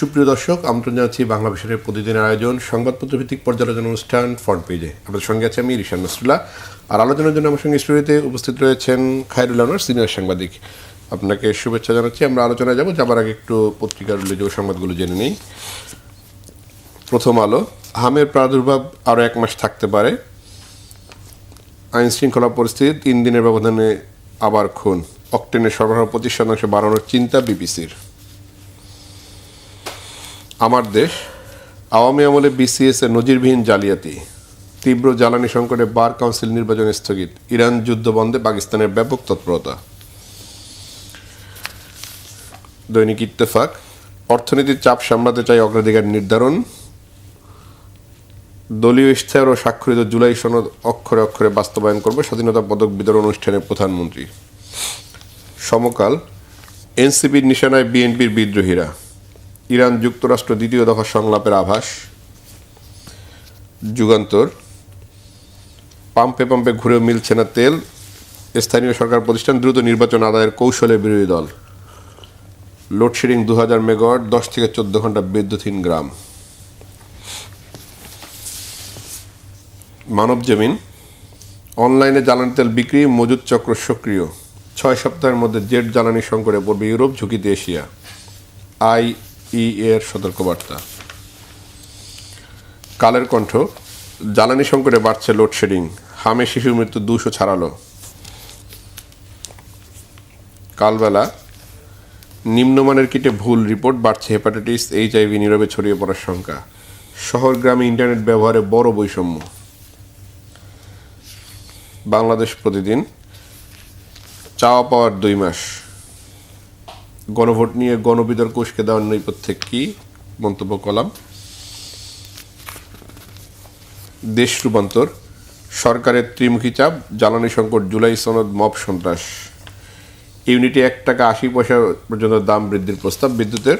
সুপ্রিয় দর্শক, আমন্ত্রণ জানাচ্ছি বাংলা ভাষার প্রতিদিনের আয়োজন সংবাদপত্র ভিত্তিক পর্যালোচনা অনুষ্ঠান ফ্রন্ট পেজে। আমাদের সঙ্গে আছে আমি রিশান নাসরুল্লাহ, আর আলোচনার জন্য আমার সঙ্গে স্টুডিওতে উপস্থিত রয়েছেন খায়রুল আনোয়ার, সিনিয়র সাংবাদিক। আপনাকে শুভেচ্ছা জানাচ্ছি। আমরা আলোচনায় যাবার আগে একটু পত্রিকার উল্লেখযোগ্য সংবাদগুলো জেনে নিই। প্রথম আলো, হামের প্রাদুর্ভাব আরও 1 মাস থাকতে পারে, আইন শৃঙ্খলা পরিস্থিতি 3 দিনের ব্যবধানে আবার খুন, অক্টেনের সরবরাহ 25% বাড়ানোর চিন্তা বিবিসির। আমার দেশ, আওয়ামী আমলে বিসিএস এর নজিরবিহীন জালিয়াতি, তীব্র জ্বালানি সংকটে বার কাউন্সিল নির্বাচন স্থগিত, ইরান যুদ্ধ বন্ধে পাকিস্তানের ব্যাপক তৎপরতা। দৈনিক ইত্তেফাক, অর্থনীতির চাপ সামলাতে চাই অগ্রাধিকার নির্ধারণ, দলীয় ইশতেহার ও স্বাক্ষরিত জুলাই সনদ অক্ষরে অক্ষরে বাস্তবায়ন করবে স্বাধীনতা পদক বিতরণ অনুষ্ঠানে প্রধানমন্ত্রী। সমকাল, এনসিপির নিশানায় বিএনপির বিদ্রোহীরা, ইরান যুক্তরাষ্ট্র দ্বিতীয় দফা সংলাপের আভাস। যুগান্তর, পাম্পে পাম্পে ঘুরেও মিলছে না তেল, স্থানীয় সরকার প্রতিষ্ঠান দ্রুত নির্বাচন আদায়ের কৌশলে বিরোধী দল। লোডশেডিং 2000 মেগাওয়াট, 10 থেকে 14 ঘন্টা বিদ্যুৎহীন গ্রাম। মানবজমিন, অনলাইনে জ্বালানি তেল বিক্রি মজুদ চক্র সক্রিয়, 6 সপ্তাহের মধ্যে জেট জ্বালানি সংকটে পড়বে ইউরোপ, ঝুঁকিতে এশিয়া। IEA এর সতর্কবার্তা। কালের কণ্ঠ, জ্বালানি সংকটে বাড়ছে লোডশেডিং, হামে শিশুর মৃত্যু 200 ছাড়ালো। কালবেলা, নিম্নমানের কিটে ভুল রিপোর্ট, বাড়ছে হেপাটাইটিস, HIV নীরবে ছড়িয়ে পড়ার শঙ্কা, শহর গ্রামে ইন্টারনেট ব্যবহারে বড় বৈষম্য। বাংলাদেশ প্রতিদিন, চাওয়া পাওয়ার 2 মাস, গণভোট নিয়ে গণবিতর্ক উস্কে দেওয়ার নৈপথ্যে কি মন্তব্য কলাম। দেশ রূপান্তর, সরকারের ত্রিমুখী চাপ, জ্বালানি সংকট, জুলাই সনদ, মব সন্ত্রাস, ইউনিটে 1 টাকা 80 পয়সা পর্যন্ত দাম বৃদ্ধির প্রস্তাব বিদ্যুতের।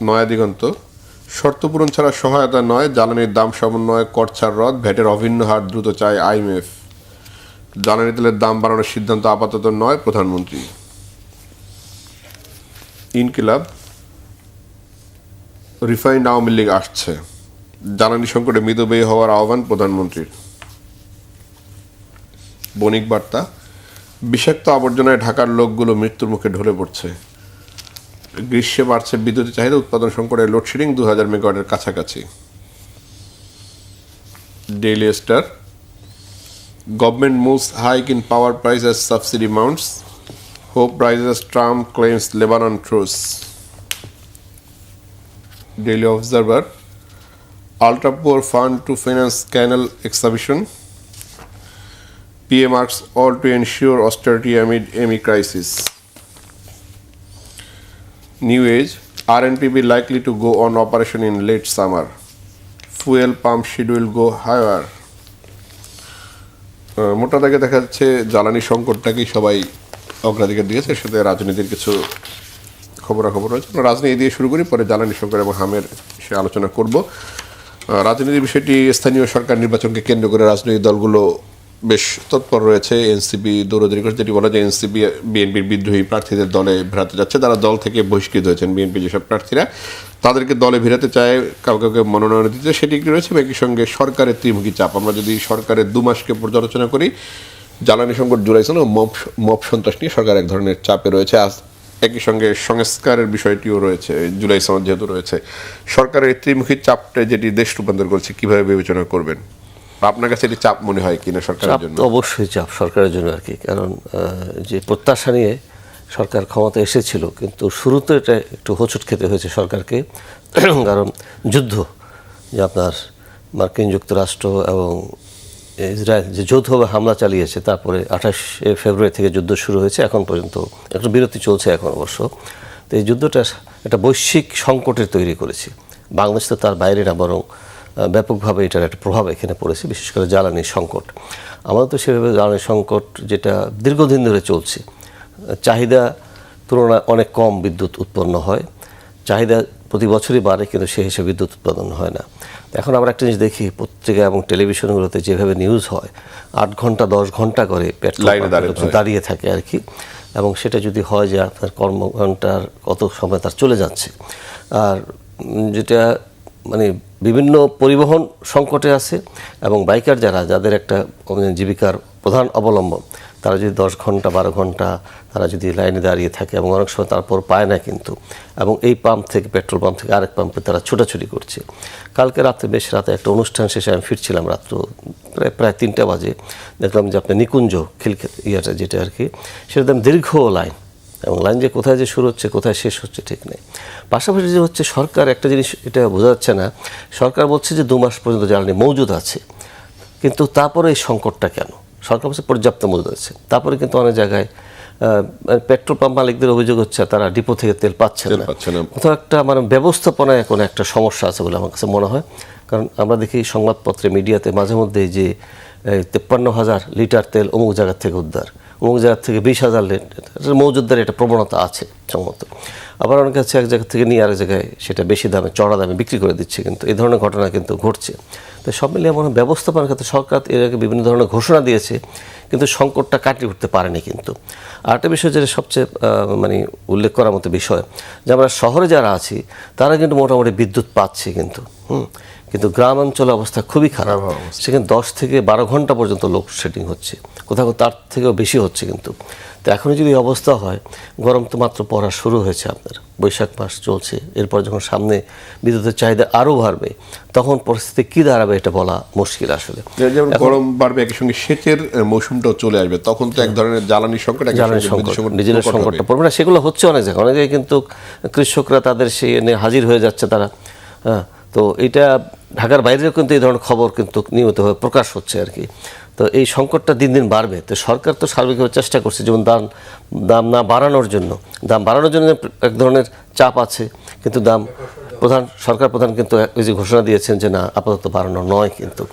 নয়া দিগন্ত, শর্ত পূরণ ছাড়া সহায়তা নয়, জ্বালানির দাম সমন্বয়, কর ছাড় রদ, ভ্যাটের অভিন্ন হার দ্রুত চায় IMF, জ্বালানি তেলের দাম বাড়ানোর সিদ্ধান্ত আপাতত নয় প্রধানমন্ত্রী। ইনকিলাব, রিফাইন্ড আওয়ামী লীগ আসছে, জ্বালানি সংকটে মিতব্যয়ী হওয়ার আহ্বান প্রধানমন্ত্রীর। বণিক বার্তা, বিষাক্ত আবর্জনায় ঢাকার লোকগুলো মৃত্যুর মুখে ঢলে পড়ছে, গ্রীষ্মে বাড়ছে বিদ্যুতের চাহিদা, উৎপাদন সংকটে লোডশেডিং 2000 মেগাওয়াটের কাছাকাছি। Daily star, government moves hike in power price as subsidy mounts, hope rises, Trump claims Lebanon truce. Daily Observer, ultra poor fund to finance canal excavation, PM asks all to ensure austerity amid ME crisis. New Age, RNPB likely to go on operation in late summer, fuel pump schedule go higher. মোটা দাগে দেখা যাচ্ছে জ্বালানি সংকটটাকেই সবাই অগ্রাধিকার দিয়েছে, এর সাথে রাজনীতির কিছু খবরাখবর রয়েছে। রাজনীতি দিয়ে শুরু করি, পরে জ্বালানি সংকট এবং হামের সে আলোচনা করব। রাজনীতির বিষয়টি, স্থানীয় সরকার নির্বাচনকে কেন্দ্র করে রাজনৈতিক দলগুলো বেশ তৎপর রয়েছে। এনসিপি দৌড়দৌড়ি করছে, যেটি বলা যায় এনসিপি বিএনপির বিদ্রোহী প্রার্থীদের দলে ভেড়াতে যাচ্ছে। তারা দল থেকে বহিষ্কৃত হয়েছেন বিএনপি যেসব প্রার্থীরা, তাদেরকে দলে ভেড়াতে চায়, কাউকে কাউকে মনোনয়ন দিতে, সেটি একটি রয়েছে। একই সঙ্গে সরকারের ত্রিমুখী চাপ, আমরা যদি সরকারের 2 মাসকে পর্যালোচনা করি, জ্বালানি সংকট, জুলাই সনদ ও মব সন্ত্রাস নিয়ে সরকার এক ধরনের চাপে রয়েছে। আজ একই সঙ্গে সংস্কারের বিষয়টিও রয়েছে, জুলাই সনদ যেহেতু রয়েছে। সরকারের ত্রিমুখী চাপটা যেটি দেশ রূপান্তর করছে, কীভাবে বিবেচনা করবেন? আপনার কাছে এটি চাপ মনে হয় কিনা সরকারের জন্য? অবশ্যই চাপ সরকারের জন্য আর কি, কারণ যে প্রত্যাশা নিয়ে সরকার ক্ষমতা এসেছিল, কিন্তু শুরুতে এটা একটু হোঁচট খেতে হয়েছে সরকারকে। কারণ যুদ্ধ, যে আপনার মার্কিন যুক্তরাষ্ট্র এবং ইসরায়েল যে যৌথভাবে হামলা চালিয়েছে, তারপরে 28শে ফেব্রুয়ারি থেকে যুদ্ধ শুরু হয়েছে, এখন পর্যন্ত একটা বিরতি চলছে এখন অবশ্য। তো এই যুদ্ধটা একটা বৈশ্বিক সংকটের তৈরি করেছে। বাংলাদেশ তো তার বাইরে না, বরং ব্যাপকভাবে এটার একটা প্রভাব এখানে পড়েছে, বিশেষ করে জ্বালানি সংকট। আমাদের তো সেভাবে জ্বালানি সংকট যেটা দীর্ঘদিন ধরে চলছে, চাহিদা তুলনায় অনেক কম বিদ্যুৎ উৎপন্ন হয়, চাহিদা প্রতি বছরই বাড়ে, কিন্তু সেই হিসেবে বিদ্যুৎ উৎপাদন হয় না। এখন আমরা একটা জিনিস দেখি, পত্রিকা এবং টেলিভিশনগুলোতে যেভাবে নিউজ হয়, 8 ঘন্টা 10 ঘন্টা করে পেট্রোল দাঁড়িয়ে থাকে আর কি। এবং সেটা যদি হয় যে আপনার কর্মঘণ্টার কত সময় তার চলে যাচ্ছে, আর যেটা মানে বিভিন্ন পরিবহন সংকটে আছে এবং বাইকার যাদের একটা জীবিকার প্রধান অবলম্বন, তারা যদি 10 ঘন্টা 12 ঘন্টা তারা যদি লাইনে দাঁড়িয়ে থাকে এবং অনেক সময় তারপর পায় না কিন্তু, এবং এই পাম্প থেকে পেট্রোল পাম্প থেকে আরেক পাম্পে তারা ছোটাছুটি করছে। কালকে রাতে বেশ রাতে একটা অনুষ্ঠান শেষে আমি ফিরছিলাম রাত্র প্রায় 3টা বাজে, দেখলাম যে আপনার নিকুঞ্জ ইয়েটা যেটা আর কি, সেটা দীর্ঘ লাইন, এবং লাইন যে কোথায় যে শুরু হচ্ছে কোথায় শেষ হচ্ছে ঠিক নেই। পাশাপাশি যে হচ্ছে সরকার একটা জিনিস এটা বোঝা যাচ্ছে না, সরকার বলছে যে 2 মাস পর্যন্ত জ্বালানি মজুদ আছে, কিন্তু তারপরে এই সংকটটা কেন? সরকার বলছে পর্যাপ্ত মজুদ আছে, তারপরে কিন্তু অনেক জায়গায় পেট্রোল পাম্প মালিকদের অভিযোগ হচ্ছে তারা ডিপো থেকে তেল পাচ্ছে না। কোথাও একটা মানে ব্যবস্থাপনায় কোনো একটা সমস্যা আছে বলে আমার কাছে মনে হয়। কারণ আমরা দেখি সংবাদপত্রে মিডিয়াতে মাঝে মধ্যে যে 53,000 লিটার তেল অমুক জায়গা থেকে উদ্ধার, অমুক জায়গা থেকে 20,000 লিটার মজুদদার একটা প্রবণতা আছে সম্ভবত। আবার অনেক কাছে এক জায়গা থেকে নিয়ে আরেক জায়গায় সেটা বেশি দামে চড়া দামে বিক্রি করে দিচ্ছে, কিন্তু এই ধরনের ঘটনা কিন্তু ঘটছে। তো সব মিলিয়ে মনে হয় ব্যবস্থাপনার ক্ষেত্রে সরকার এর আগে বিভিন্ন ধরনের ঘোষণা দিয়েছে, কিন্তু সংকটটা কাটিয়ে উঠতে পারেনি। কিন্তু আরেকটা বিষয় যেটা সবচেয়ে মানে উল্লেখ করার মতো বিষয়, যে আমরা শহরে যারা আছি তারা কিন্তু মোটামুটি বিদ্যুৎ পাচ্ছে কিন্তু গ্রাম অঞ্চলে অবস্থা খুবই খারাপ। সেখানে 10 থেকে 12 ঘন্টা পর্যন্ত লোডশেডিং হচ্ছে, কোথাও তার থেকেও বেশি হচ্ছে। কিন্তু তো এখনও যদি অবস্থা হয়, গরম তো মাত্র পড়া শুরু হয়েছে, আপনার বৈশাখ মাস চলছে, এরপর যখন সামনে বিদ্যুতের চাহিদা আরও বাড়বে তখন পরিস্থিতি কী দাঁড়াবে এটা বলা মুশকিল আসলে। যেমন গরম বাড়বে, একই সঙ্গে সেচের মৌসুমটাও চলে আসবে, তখন তো এক ধরনের জ্বালানি সংকট, ডিজেলের সংকটটা পড়বে না। সেগুলো হচ্ছে অনেক জায়গায় কিন্তু কৃষকরা তাদের সেই নিয়ে হাজির হয়ে যাচ্ছে তারা। হ্যাঁ, তো এটা ঢাকার বাইরেও কিন্তু এই ধরনের খবর কিন্তু নিয়মিতভাবে প্রকাশ হচ্ছে আর কি। তো এই সংকটটা দিন দিন বাড়বে। তো সরকার তো সার্বিকভাবে চেষ্টা করছে, যেমন দাম না বাড়ানোর জন্য, দাম বাড়ানোর জন্য এক ধরনের চাপ আছে, কিন্তু সরকার প্রধান কিন্তু ওই যে ঘোষণা দিয়েছেন যে না, আপাতত বাড়ানো নয়। কিন্তু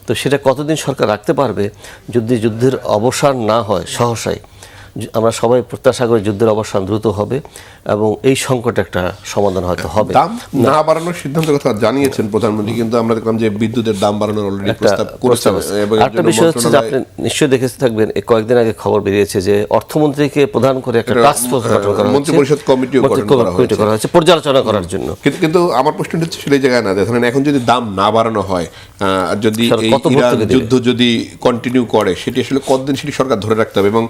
তো সেটা কতদিন সরকার রাখতে পারবে যদি যুদ্ধের অবসান না হয় সহসাই। আমরা সবাই প্রত্যাশা করি যুদ্ধের অবসান দ্রুত হবে এবং এই সংকট একটা সমাধান হয়তো হবে। দাম না বাড়ানোর সিদ্ধান্তের কথা জানিয়েছেন প্রধানমন্ত্রী, কিন্তু আমরা দেখলাম যে বিদ্যুতের দাম বাড়ানোর অলরেডি প্রস্তাব করেছেন। একটা বিষয় হচ্ছে যে আপনি নিশ্চয়ই দেখে থাকবেন, কয়েকদিন আগে খবর বেরিয়েছে যে অর্থমন্ত্রীকে প্রধান করে একটা টাস্ক ফোর্স গঠন করা হয়েছে, মন্ত্রিপরিষদ কমিটি করা হয়েছে পর্যালোচনা করার জন্য। কিন্তু আমার প্রশ্নটা হচ্ছে সেই জায়গায় না, ধরেন এখন যদি দাম না বাড়ানো হয়, যদি ইরান যুদ্ধ যদি কন্টিনিউ করে, সেটি আসলে কতদিন সেটি সরকার ধরে রাখতে হবে, এবং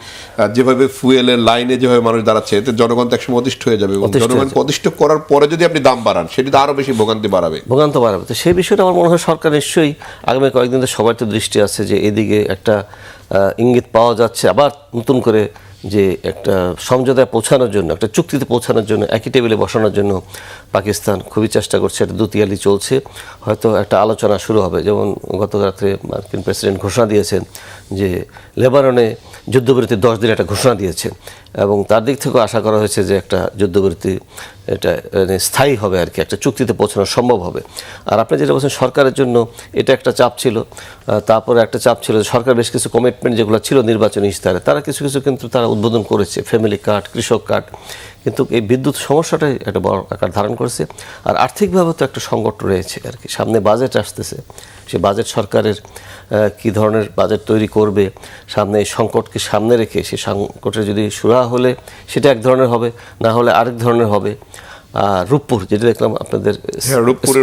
যেভাবে ফুয়েলের লাইনে যেভাবে মানুষ দাঁড়াচ্ছে, এতে জনগণ তো একসময় অতিষ্ঠ হয়ে যাবে, এবং জনগণ অতিষ্ঠ করার পরে যদি আপনি দাম বাড়ান, সেটি তো আরো বেশি ভোগান্তি বাড়াবে। তো সেই বিষয়টা আমার মনে হয় সরকার নিশ্চয়ই আগামী কয়েকদিন সবার তো দৃষ্টি আছে যে এদিকে একটা ইঙ্গিত পাওয়া যাচ্ছে আবার নতুন করে যে একটা সমঝোতায় পৌঁছানোর জন্য, একটা চুক্তিতে পৌঁছানোর জন্য, একই টেবিলে বসানোর জন্য পাকিস্তান খুবই চেষ্টা করছে। একটা দুতিয়ালি চলছে, হয়তো একটা আলোচনা শুরু হবে। যেমন গত রাত্রে মার্কিন প্রেসিডেন্ট ঘোষণা দিয়েছেন যে লেবাননে যুদ্ধবিরতি 10 দিন একটা ঘোষণা দিয়েছে, এবং তার দিক থেকেও আশা করা হয়েছে যে একটা যুদ্ধবিরতি এটা স্থায়ী হবে আর কি, একটা চুক্তিতে পৌঁছানো সম্ভব হবে। আর আপনি যেটা বলছেন সরকারের জন্য এটা একটা চাপ ছিল, তারপরে একটা চাপ ছিল সরকার বেশ কিছু কমিটমেন্ট যেগুলো ছিল নির্বাচনী ইশতেহারে, তারা কিছু কিন্তু তারা উদ্বোধন করেছে, ফ্যামিলি কার্ড, কৃষক কার্ড, কিন্তু এই বিদ্যুৎ সমস্যাটাই একটা বড় আকার ধারণ করেছে। আর আর্থিকভাবে তো একটা সংকট রয়েছে আর কি, সামনে বাজেট আসতেছে, সেই বাজেট সরকারের কী ধরনের বাজেট তৈরি করবে, সামনে এই সংকটকে সামনে রেখে সেই সংকটের যদি সুরাহা হলে সেটা এক ধরনের হবে, না হলে আরেক ধরনের হবে। রূপপুর যেটা দেখলাম আপনাদের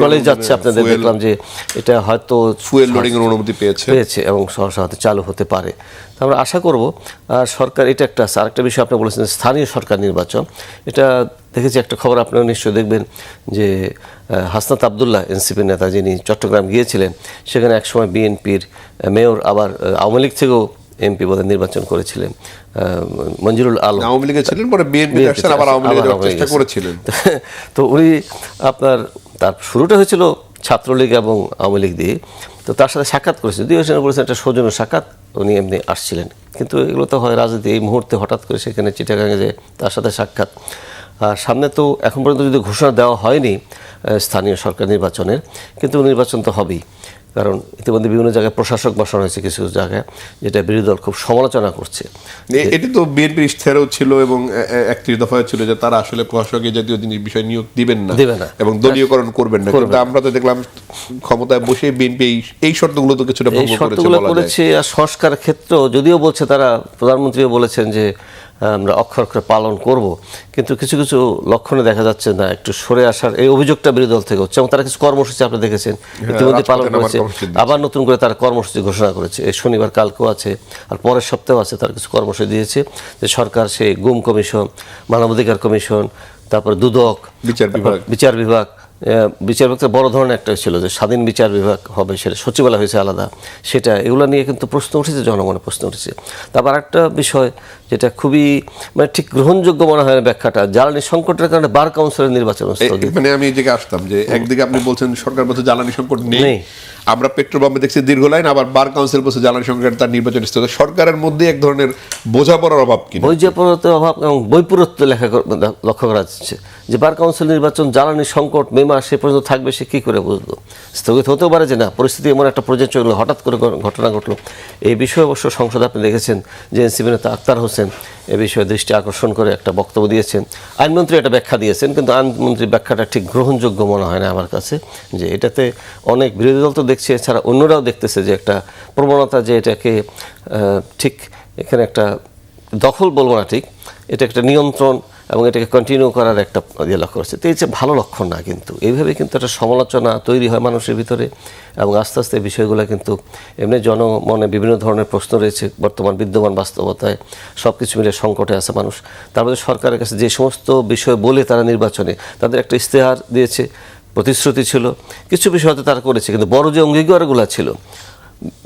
কলেজ যাচ্ছে, আপনাদের দেখলাম যে এটা হয়তো ফুয়েল লোডিং এর অনুমতি পেয়েছে এবং সহসা হয়তো চালু হতে পারে। আমরা আশা করব। আর সরকার এটা একটা আরেকটা বিষয় আপনি বলেছেন স্থানীয় সরকার নির্বাচন, এটা দেখেছি একটা খবর আপনারা নিশ্চয়ই দেখবেন যে হাসনাত আবদুল্লাহ এনসিপির নেতা যিনি চট্টগ্রাম গিয়েছিলেন, সেখানে একসময় বিএনপির মেয়র আবার আওয়ামী লীগ থেকেও এমপি বোধহয় নির্বাচন করেছিলেন, মঞ্জুরুল আলম আওয়ামী লীগে ছিলেন, পরে বিএনপি আসেন, আবার আওয়ামী লীগের চেষ্টা করেছিলেন। তো উনি তার শুরুটা হয়েছিল ছাত্রলীগ এবং আওয়ামী লীগ দিয়ে, তো তার সাথে সাক্ষাৎ করেছে, যদিও সেখানে বলেছেন একটা সৌজন্য সাক্ষাৎ, উনি এমনি আসছিলেন। কিন্তু এগুলো তো হয় রাজনীতি, এই মুহূর্তে হঠাৎ করে সেখানে চিটাগাঙে যে তার সাথে সাক্ষাৎ। আর সামনে তো এখন পর্যন্ত যদি ঘোষণা দেওয়া হয়নি স্থানীয় সরকার নির্বাচনের, কিন্তু নির্বাচন তো হবেই, কারণ ইতিমধ্যে বিভিন্ন জায়গায় প্রশাসক বসানো হয়েছে কিছু জায়গায়, যেটা বিরোধী দল খুব সমালোচনা করছে। এটি তো বিএনপির ইশতেহারেও ছিল এবং 31 দফায় ছিল যে তারা আসলে প্রশাসকের জাতীয় বিষয় নিয়োগ দিবেন না এবং দলীয়করণ করবেন না, কিন্তু আমরা তো দেখলাম ক্ষমতায় বসে বিএনপি এই শর্তগুলো তো কিছুটা ভঙ্গ করেছে। আর সংস্কার ক্ষেত্র যদিও বলছে, তারা প্রধানমন্ত্রীও বলেছেন যে আমরা অক্ষর অক্ষরে পালন করব, কিন্তু কিছু কিছু লক্ষণে দেখা যাচ্ছে না একটু সরে আসার এই অভিযোগটা বিরোধী দল থেকে হচ্ছে। এবং তারা কিছু কর্মসূচি আপনি দেখেছেন ইতিমধ্যে পালন করেছে, আবার নতুন করে তারা কর্মসূচি ঘোষণা করেছে। এই শনিবার কালকেও আছে, আর পরের সপ্তাহেও আছে। তারা কিছু কর্মসূচি দিয়েছে যে সরকার সেই গুম কমিশন, মানবাধিকার কমিশন, তারপরে দুদক, বিচার বিভাগ বিচারবিভাগটা বড় ধরনের একটা ছিল যে স্বাধীন বিচার বিভাগ হবে, সেটা সচিবালয় হয়েছে আলাদা, সেটা এগুলো নিয়ে কিন্তু প্রশ্ন উঠেছে, জনমনে প্রশ্ন উঠেছে। তারপর একটা বিষয় যেটা খুবই মানে ঠিক গ্রহণযোগ্য মনে হয় ব্যাখ্যাটা, জ্বালানি সংকটের কারণে বার কাউন্সিলের নির্বাচন স্থগিত। মানে আমি এই জায়গায় আসতাম যে একদিকে আপনি বলছেন সরকার বলছে জ্বালানি সংকট নেই, আমরা পেট্রোল পাম্পে দেখছি দীর্ঘ লাইন, আবার বার কাউন্সিল বলছে জ্বালানি সংকট, তার নির্বাচন স্থগিত। সরকারের মধ্যে এক ধরনের বোঝাপড়ার অভাব, কি বোঝাপড়ার অভাব এবং বৈপরীত্য লক্ষ্য করা যাচ্ছে যে বার কাউন্সিল নির্বাচন, জ্বালানি সংকট মে মাস সে পর্যন্ত থাকবে, সে কী করে বুঝলো? স্থগিত হতেও পারে যে না, পরিস্থিতি এমন একটা পর্যায়ে চললো, হঠাৎ করে ঘটনা ঘটলো। এই বিষয়ে অবশ্য সংসদে আপনি দেখেছেন যে এনসিপি নেতা আক্তার হোসেন এ বিষয়ে দৃষ্টি আকর্ষণ করে একটা বক্তব্য দিয়েছেন। আইনমন্ত্রী একটা ব্যাখ্যা দিয়েছেন, কিন্তু আইনমন্ত্রীর ব্যাখ্যাটা ঠিক গ্রহণযোগ্য মনে হয় না আমার কাছে। যে এটাতে অনেক বিরোধী দল তো দেখছে, এছাড়া অন্যরাও দেখতেছে যে একটা প্রবণতা, যে এটাকে ঠিক এখানে একটা দখল বলবো না, ঠিক এটা একটা নিয়ন্ত্রণ এবং এটাকে কন্টিনিউ করার একটা লক্ষ্য করছে। তো এই যে ভালো লক্ষণ না, কিন্তু এইভাবে কিন্তু একটা সমালোচনা তৈরি হয় মানুষের ভিতরে, এবং আস্তে আস্তে বিষয়গুলো কিন্তু এমনি জনমনে বিভিন্ন ধরনের প্রশ্ন রয়েছে। বর্তমান বিদ্যমান বাস্তবতায় সব কিছু মিলে সংকটে আছে মানুষ। তারপরে সরকারের কাছে যে সমস্ত বিষয় বলে তারা নির্বাচনে তাদের একটা ইশতেহার দিয়েছে, প্রতিশ্রুতি ছিল, কিছু বিষয় হয়তো তারা করেছে, কিন্তু বড় যে অঙ্গীকারগুলো ছিল,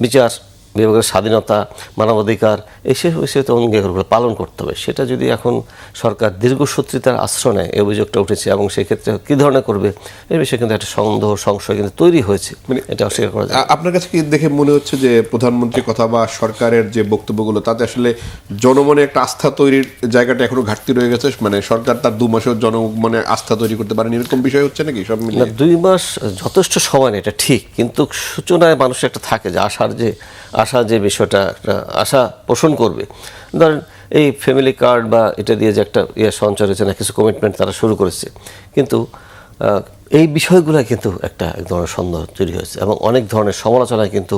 বিচার বিভাগের স্বাধীনতা, মানবাধিকার, এই সে বিষয়ে তো অঙ্গীকারগুলো পালন করতে হবে। সেটা যদি এখন সরকার দীর্ঘসূত্রিতার আশ্রয় নেয়, এই অভিযোগটা উঠেছে, এবং সেক্ষেত্রে কী ধরনের করবে এই বিষয়ে কিন্তু একটা সন্দেহ সংশয় কিন্তু তৈরি হয়েছে, মানে এটা অস্বীকার করা যায়। আপনার কাছে কি দেখে মনে হচ্ছে যে প্রধানমন্ত্রীর কথা বা সরকারের যে বক্তব্যগুলো, তাতে আসলে জনমনে একটা আস্থা তৈরির জায়গাটা এখনো ঘাটতি রয়ে গেছে? মানে সরকার তার 2 মাসেও জনমনে আস্থা তৈরি করতে পারেনি, এরকম বিষয় হচ্ছে নাকি সব মিলিয়ে? 2 মাস যথেষ্ট সময় না, এটা ঠিক, কিন্তু সূচনায় মানুষের একটা থাকে যে আশা যে বিষয়টা একটা আশা পোষণ করবে। ধরেন এই ফ্যামিলি কার্ড বা এটা দিয়ে যে একটা সঞ্চয় রয়েছে না, কিছু কমিটমেন্ট তারা শুরু করেছে, কিন্তু এই বিষয়গুলো কিন্তু একটা এক ধরনের সন্দেহ তৈরি হয়েছে, এবং অনেক ধরনের সমালোচনা কিন্তু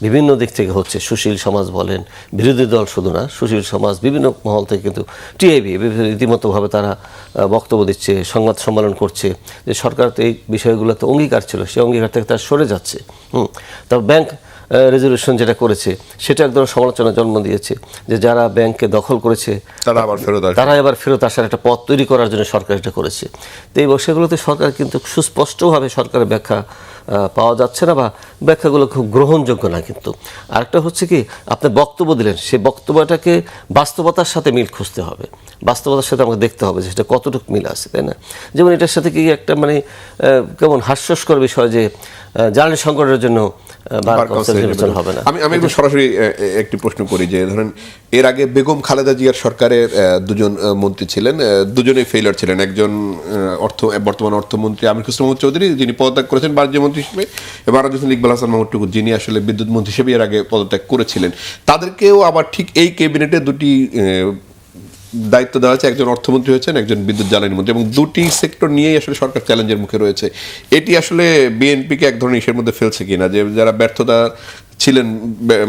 বিভিন্ন দিক থেকে হচ্ছে। সুশীল সমাজ বলেন, বিরোধী দল শুধু না, সুশীল সমাজ বিভিন্ন মহল থেকে কিন্তু টিআইবি রীতিমতোভাবে তারা বক্তব্য দিচ্ছে, সংবাদ সম্মেলন করছে যে সরকার তো এই বিষয়গুলোতে অঙ্গীকার ছিল, সেই অঙ্গীকার থেকে তারা সরে যাচ্ছে। তবে ব্যাংক রেজলিউশন যেটা করেছে সেটা এক ধরনের সমালোচনা জন্ম দিয়েছে, যে যারা ব্যাংককে দখল করেছে তারা এবার ফেরত আসার একটা পথ তৈরি করার জন্য সরকার এটা করেছে। তো এই বিষয়গুলোতে সরকার কিন্তু সুস্পষ্টভাবে সরকারের ব্যাখ্যা পাওয়া যাচ্ছে না, বা ব্যাখ্যাগুলো খুব গ্রহণযোগ্য না। কিন্তু আরেকটা হচ্ছে কি, আপনি বক্তব্য দিলেন, সেই বক্তব্যটাকে বাস্তবতার সাথে মিল খুঁজতে হবে, বাস্তবতার সাথে আমাকে দেখতে হবে যে সেটা কতটুকু মিল আছে, তাই না? যেমন এটার সাথে কি একটা মানে কেমন হাস্যস্কর বিষয় যে জ্বালানি সংকটের জন্য হবে না। আমি একটু সরাসরি একটি প্রশ্ন করি যে ধরেন এর আগে বেগম খালেদা জিয়ার সরকারের 2 মন্ত্রী ছিলেন, দুজনেই ফেইলার ছিলেন। একজন বর্তমান অর্থমন্ত্রী আমির খসরু মাহমুদ চৌধুরী, যিনি পদত্যাগ করেছেন বাণিজ্য মন্ত্রী হিসেবে, এবং আরেকজন ইকবাল হাসান মাহমুদ টুকু, যিনি আসলে বিদ্যুৎ মন্ত্রী হিসেবে এর আগে পদত্যাগ করেছিলেন। তাদেরকেও আবার ঠিক এই ক্যাবিনেটে 2টি দায়িত্ব দেওয়া হয়েছে, একজন অর্থমন্ত্রী হয়েছেন, একজন বিদ্যুৎ জ্বালানি মন্ত্রী, এবং 2টি সেক্টর নিয়েই আসলে সরকার চ্যালেঞ্জের মুখে রয়েছে। এটি আসলে বিএনপিকে এক ধরনের ইসের মধ্যে ফেলছে কিনা, যে যারা ব্যর্থতা ছিলেন,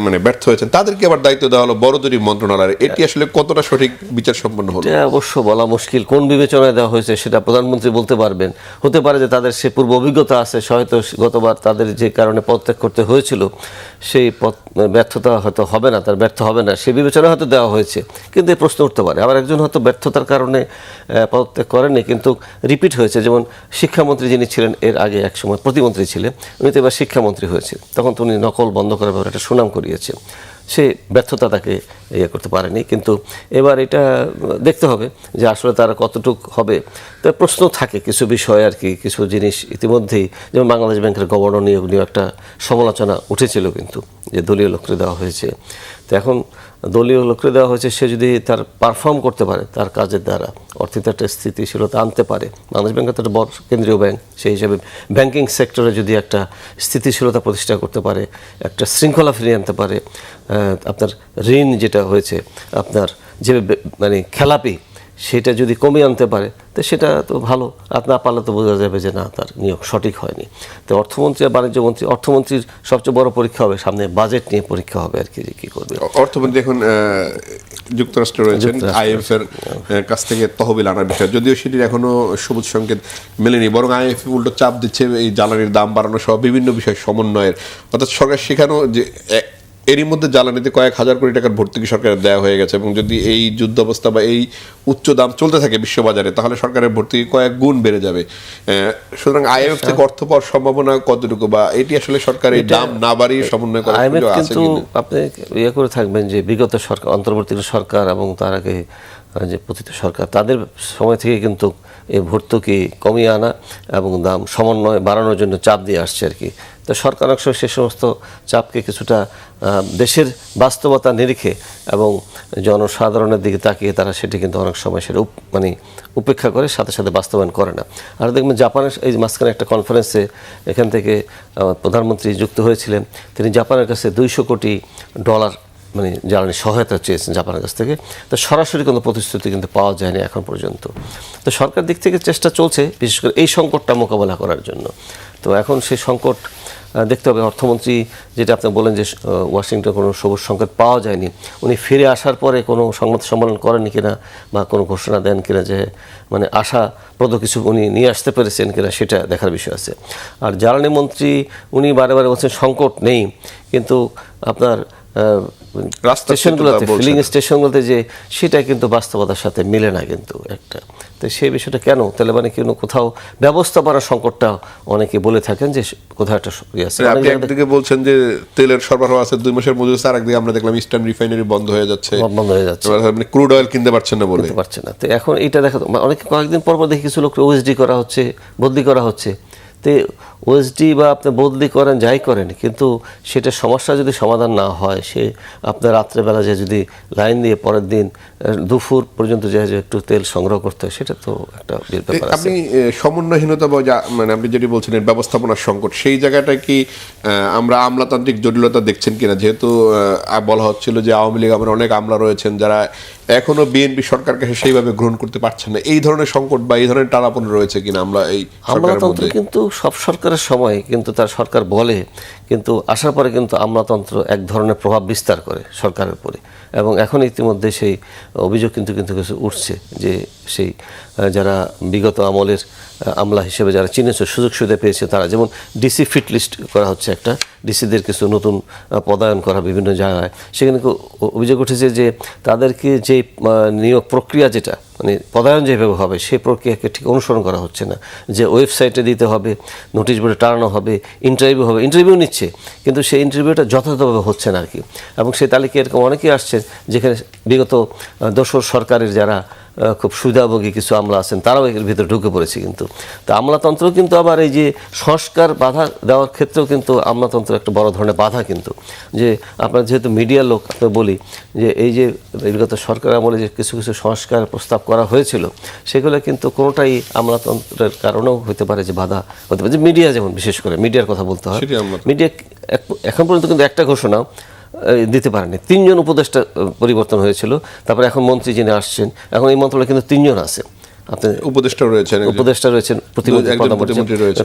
মানে ব্যর্থ হয়েছেন, তাদেরকে আবার দায়িত্ব দেওয়া হলো বড় দুটি মন্ত্রণালয়ের। এটি আসলে কতটা সঠিক বিচার সম্পন্ন হলো এটা অবশ্য বলা মুশকিল। কোন বিবেচনায় দেওয়া হয়েছে সেটা প্রধানমন্ত্রী বলতে পারবেন। হতে পারে যে তাদের সে পূর্ব অভিজ্ঞতা আছে, হয়তো গতবার তাদের যে কারণে পদত্যাগ করতে হয়েছিল সেই ব্যর্থতা হয়তো হবে না, তার ব্যর্থ হবে না, সে বিবেচনা হয়তো দেওয়া হয়েছে। কিন্তু এই প্রশ্ন উঠতে পারে, আবার একজন হয়তো ব্যর্থতার কারণে পদত্যাগ করেননি, কিন্তু রিপিট হয়েছে। যেমন শিক্ষামন্ত্রী যিনি ছিলেন এর আগে একসময় প্রতিমন্ত্রী ছিলেন, উনি তো এবার শিক্ষামন্ত্রী হয়েছে, তখন তো উনি নকল বন্ধ করার ব্যাপারে একটা সুনাম করিয়েছে, সে ব্যর্থতা তাকে করতে পারেনি। কিন্তু এবার এটা দেখতে হবে যে আসলে তারা কতটুক হবে। তো প্রশ্ন থাকে কিছু বিষয় আর কি, কিছু জিনিস ইতিমধ্যেই, যেমন বাংলাদেশ ব্যাংকের গভর্নর নিয়ে একটা সমালোচনা উঠেছিল, কিন্তু যে দলীয় লোককে দেওয়া হয়েছে। তো এখন দলীয় লোককে দেওয়া হয়েছে, সে যদি তার পারফর্ম করতে পারে, তার কাজের দ্বারা অর্থনীতি একটা স্থিতিশীলতা আনতে পারে, বাংলাদেশ ব্যাংক তো একটা বড় কেন্দ্রীয় ব্যাংক, সেই হিসাবে ব্যাংকিং সেক্টরে যদি একটা স্থিতিশীলতা প্রতিষ্ঠা করতে পারে, একটা শৃঙ্খলা ফিরিয়ে আনতে পারে, আপনার ঋণ যেটা হয়েছে আপনার যে মানে খেলাপি, সেটা যদি কমিয়ে আনতে পারে তো সেটা তো ভালো, আর না পারলে তো বোঝা যাবে যে না, তার নিয়োগ সঠিক হয়নি। তো অর্থমন্ত্রী আর বাণিজ্যমন্ত্রী, অর্থমন্ত্রীর সবচেয়ে বড় পরীক্ষা হবে সামনে, বাজেট নিয়ে পরীক্ষা হবে আর কি, যে কী করবে। অর্থমন্ত্রী এখন যুক্তরাষ্ট্রে রয়েছেন, IMF এর কাছ থেকে তহবিল আনার বিষয়, যদিও সেটির এখনো সবুজ সংকেত মেলেনি, বরং IMF উল্টো চাপ দিচ্ছে এই জ্বালানির দাম বাড়ানো সহ বিভিন্ন বিষয় সমন্বয়ের, অর্থাৎ সরকার সেখানেও যে এরই মধ্যে জ্বালানিতে কয়েক হাজার কোটি টাকার ভর্তুকি সরকারের দেওয়া হয়ে গেছে, এবং যদি এই যুদ্ধ অবস্থা বা এই উচ্চ দাম চলতে থাকে বিশ্ববাজারে, তাহলে সরকারের ভর্তুকি কয়েক গুণ বেড়ে যাবে। সুতরাং IMF থেকে অর্থ পাওয়ার সম্ভাবনা কতটুকু, বা এটি আসলে সরকার এই দাম না বাড়িয়ে সমন্বয় করার সুযোগ আছে কিন্তু আপনি ইয়ে করে থাকবেন যে বিগত সরকার, অন্তর্বর্তী সরকার এবং তার আগে যে পতিত সরকার, তাদের সময় থেকে কিন্তু এই ভর্তুকি কমিয়ে আনা এবং দাম সমন্বয় বাড়ানোর জন্য চাপ দিয়ে আসছে আর কি। তো সরকার অংশ সে সমস্ত চাপকে কিছুটা দেশের বাস্তবতা নিরিখে এবং জনসাধারণের দিকে তাকিয়ে তারা সেটি কিন্তু অনেক সময় সেটা মানে উপেক্ষা করে, সাথে সাথে বাস্তবায়ন করে না। আর দেখবেন জাপানের এই মাঝখানে একটা কনফারেন্সে এখান থেকে প্রধানমন্ত্রী যুক্ত হয়েছিলেন, তিনি জাপানের কাছে $200 কোটি মানে জ্বালানি সহায়তা চেয়েছেন জাপানের কাছ থেকে। তো সরাসরি কোনো প্রতিশ্রুতি কিন্তু পাওয়া যায়নি এখন পর্যন্ত। তো সরকার দিক থেকে চেষ্টা চলছে বিশেষ করে এই সংকটটা মোকাবেলা করার জন্য। তো এখন সেই সংকট দেখতে হবে। অর্থমন্ত্রী যেটা আপনি বলেন যে ওয়াশিংটন কোনো সবুজ সংকেত পাওয়া যায়নি, উনি ফিরে আসার পরে কোনো সংবাদ সম্মেলন করেন কিনা বা কোনো ঘোষণা দেন কিনা যে মানে আশাপ্রদ কিছু উনি নিয়ে আসতে পেরেছেন কিনা, সেটা দেখার বিষয় আছে। আর জ্বালানি মন্ত্রী উনি বারে বারে বলছেন সংকট নেই, কিন্তু আপনার স্টেশনগুলোতে, ফিলিং স্টেশনগুলোতে যে সেটা কিন্তু বাস্তবতার সাথে মিলে না কিন্তু একটা। তো সেই বিষয়টা কেন, তাহলে মানে কেন কোথাও ব্যবস্থাপনার সংকটটা অনেকে বলে থাকেন যে কোথাও একটা আছে। আপনি একদিকে বলছেন যে তেলের সরবরাহ আছে 2 মাসের মজুরি, আর একদিকে আমরা দেখলাম ইস্টার্ন রিফাইনারি বন্ধ হয়ে যাচ্ছে, আপনি ক্রুড অয়েল কিনতে পারছেন না বলে পারছেন না। তো এখন এটা দেখা অনেকে কয়েকদিন পর দেখি কিছু লোক ওএসডি করা হচ্ছে, বদলি করা হচ্ছে। তো ওএসডি বা আপনি বদলি করেন যাই করেন, কিন্তু সেটা সমস্যা যদি সমাধান না হয়, সে আপনার রাত্রেবেলা যে যদি লাইন দিয়ে পরের দিন দুপুর পর্যন্ত যে একটু তেল সংগ্রহ করতে হয়, সেটা তো একটা ব্যাপার আছে। আপনি সমন্বয়হীনতা বা মানে আপনি যেটি বলছিলেন ব্যবস্থাপনার সংকট, সেই জায়গাটা কি আমরা আমলাতান্ত্রিক জটিলতা দেখছেন কিনা? যেহেতু বলা হচ্ছিল যে আওয়ামী লীগ আমার অনেক আমলা রয়েছেন যারা এখনো বিএনপি সরকারকে সেইভাবে গ্রহণ করতে পারছেন না, এই ধরনের সংকট বা এই ধরনের টানাপোড়েন রয়েছে কিনা আমরা এই সরকারের মধ্যে? কিন্তু সব সরকারের সময় কিন্তু তার সরকার বলে, কিন্তু আসার পরে কিন্তু আমলাতন্ত্র এক ধরনের প্রভাব বিস্তার করে সরকারের উপরে, এবং এখন ইতিমধ্যে সেই অভিযোগ কিন্তু কিন্তু কিছু উঠছে যে সেই যারা বিগত আমলের আমলা হিসেবে যারা চিনেছে, সুযোগ সুবিধা পেয়েছে, তারা যেমন ডিসি ফিট লিস্ট করা হচ্ছে, একটা ডিসিদের কিছু নতুন পদায়ন করা বিভিন্ন জায়গায়, সেখানে অভিযোগ উঠেছে যে তাদেরকে যে নিয়োগ প্রক্রিয়া যেটা মানে পদায়ন যেভাবে হবে সেই প্রক্রিয়াকে ঠিক অনুসরণ করা হচ্ছে না, যে ওয়েবসাইটে দিতে হবে, নোটিশ বোর্ডে টানানো হবে, ইন্টারভিউ হবে, ইন্টারভিউ নিচ্ছে, কিন্তু সেই ইন্টারভিউটা যথাযথভাবে হচ্ছে না আর কি। এবং সেই তালিকায় এরকম অনেকেই আসছেন যেখানে বিগত দোসর সরকারের যারা খুব সুবিধাভোগী কিছু আমলা আছেন তারাও এর ভিতরে ঢুকে পড়েছে কিন্তু। তো আমলাতন্ত্র কিন্তু আবার এই যে সংস্কার বাধা দেওয়ার ক্ষেত্রেও কিন্তু আমলাতন্ত্র একটা বড় ধরনের বাধা কিন্তু, যে আপনার যেহেতু মিডিয়ার লোক, আপনি বলি যে এই যে বিগত সরকার আমলে যে কিছু কিছু সংস্কার প্রস্তাব করা হয়েছিল, সেগুলো কিন্তু কোনোটাই আমলাতন্ত্রের কারণেও হতে পারে যে বাধা হতে পারে। যে মিডিয়া, যেমন বিশেষ করে মিডিয়ার কথা বলতে হয়, মিডিয়া এখন পর্যন্ত কিন্তু একটা ঘোষণা দিতে পারেনি। 3 জন উপদেষ্টা পরিবর্তন হয়েছিল, তারপরে এখন মন্ত্রী যিনি আসছেন, এখন এই মন্ত্রণালয়ে কিন্তু 3 জন আছে, আপনার উপদেষ্টা রয়েছেন,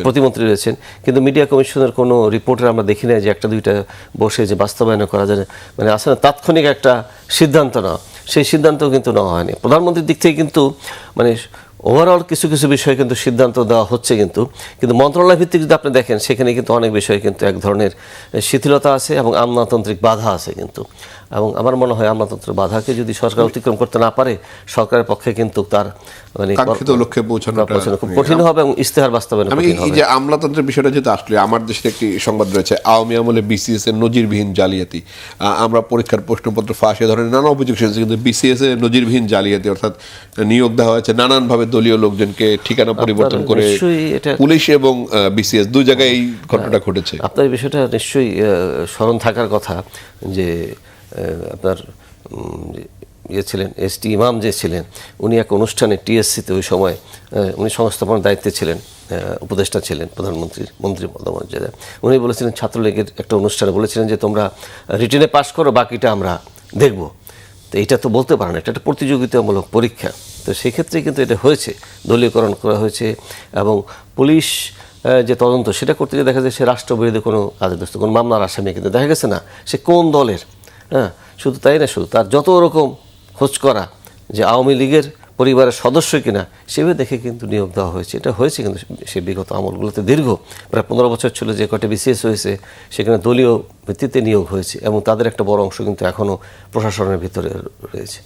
প্রতিমন্ত্রী রয়েছেন, কিন্তু মিডিয়া কমিশনের কোনো রিপোর্টের আমরা দেখি না যে 1-2টা বসে যে বাস্তবায়ন করা যায়, মানে আসলে তাৎক্ষণিক একটা সিদ্ধান্ত না, সেই সিদ্ধান্তও কিন্তু নেওয়া হয়নি। প্রধানমন্ত্রীর দিক থেকে কিন্তু মানে ওভারঅল কিছু কিছু বিষয়ে কিন্তু সিদ্ধান্ত দেওয়া হচ্ছে, কিন্তু মন্ত্রণালয় ভিত্তিক যদি আপনি দেখেন, সেখানে কিন্তু অনেক বিষয়ে কিন্তু এক ধরনের শিথিলতা আছে এবং আমলাতান্ত্রিক বাধা আছে কিন্তু। এবং আমার মনে হয় আমলাতন্ত্রের বাধাকে যদি সরকার অতিক্রম করতে না পারে, সরকারের পক্ষে কিন্তু তার মানে কাঙ্ক্ষিত লক্ষ্যে পৌঁছানো খুব কঠিন হবে এবং ইশতেহার বাস্তবায়ন কঠিন হবে। এই যে আমলাতন্ত্রের বিষয়টা যেটা আসলে আমার দেশের একটি সংবাদ রয়েছে, আওয়ামী আমলে বিসিএস এর নজিরবিহীন জালিয়াতি, আমরা পরীক্ষার প্রশ্নপত্র ফাঁস, এ ধরনের নানা অভিযোগ এসেছে, কিন্তু বিসিএস এর নজিরবিহীন জালিয়াতি, অর্থাৎ নিয়োগ দেওয়া হয়েছে নানানভাবে দলীয় লোকজনকে, ঠিকানা পরিবর্তন করে, পুলিশ এবং বিসিএস 2 জায়গায় এই ঘটনাটা ঘটেছে। আপনার এই বিষয়টা নিশ্চয়ই স্মরণ থাকার কথা যে আপনার ছিলেন এসটি ইমাম যে ছিলেন, উনি এক অনুষ্ঠানে টিএসসিতে ওই সময় উনি সংস্থাপনের দায়িত্বে ছিলেন, উপদেষ্টা ছিলেন প্রধানমন্ত্রীর মন্ত্রী পদমর্যাদায়। উনি বলেছিলেন ছাত্রলীগের একটা অনুষ্ঠানে বলেছিলেন যে তোমরা রিটেনে পাস করো, বাকিটা আমরা দেখব। তো এইটা তো বলতে পারেন, এটা একটা প্রতিযোগিতামূলক পরীক্ষা। তো সেক্ষেত্রে কিন্তু এটা হয়েছে, দলীয়করণ করা হয়েছে। এবং পুলিশ যে তদন্ত সেটা করতে গিয়ে দেখা যায় সে রাষ্ট্রবিরোধী কোনো কাজে ব্যস্ত, কোনো মামলার আসামি, কিন্তু দেখা গেছে না সে কোন দলের। হ্যাঁ, শুধু তাই না, শুধু তার যত রকম খোঁজ করা যে আওয়ামী লীগের পরিবারের সদস্য কিনা সেভাবে দেখে কিন্তু নিয়োগ দেওয়া হয়েছে। এটা হয়েছে কিন্তু সে বিগত আমলগুলোতে দীর্ঘ প্রায় 15 বছর ছিল যে কয়টা বিসিএস হয়েছে সেখানে দলীয় ভিত্তিতে নিয়োগ হয়েছে, এবং তাদের একটা বড় অংশ কিন্তু এখনও প্রশাসনের ভিতরে রয়েছে।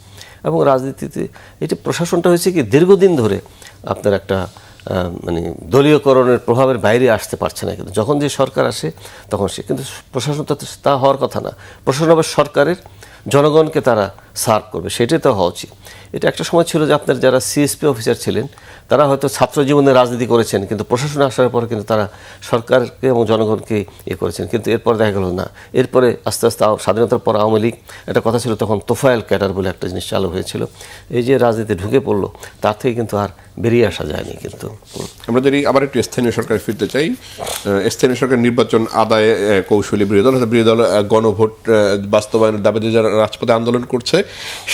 এবং রাজনীতিতে এটা প্রশাসনটা হয়েছে কি দীর্ঘদিন ধরে আপনার একটা মানে দলীয়করণের প্রভাবের বাইরে আসতে পারছে না, কিন্তু যখন যে সরকার আসে তখন সে কিন্তু প্রশাসন তা হওয়ার কথা না। প্রশাসন আবার সরকারের জনগণকে তারা সার্ভ করবে, সেটাই তো হওয়া উচিত। এটা একটা সময় ছিল যে আপনার যারা সিএসপি অফিসার ছিলেন তারা হয়তো ছাত্র জীবনে রাজনীতি করেছেন, কিন্তু প্রশাসনে আসার পর কিন্তু তারা সরকারকে এবং জনগণকে করেছেন। কিন্তু এরপর দেখা গেল না, এরপরে আস্তে আস্তে স্বাধীনতার পর আওয়ামী লীগ একটা কথা ছিল তখন তোফায়েল ক্যাডার বলে একটা জিনিস চালু হয়েছিল, এই যে রাজনীতি ঢুকে পড়লো তার থেকে কিন্তু আর বেরিয়ে আসা যায়নি। কিন্তু আমরা যদি আবার একটু স্থানীয় সরকারে ফিরতে চাই, স্থানীয় সরকার নির্বাচন আদায়ে কৌশলী বিরোধী দল, বিরোধী দল গণভোট বাস্তবায়নের দাবিতে যারা রাজপথে আন্দোলন করছে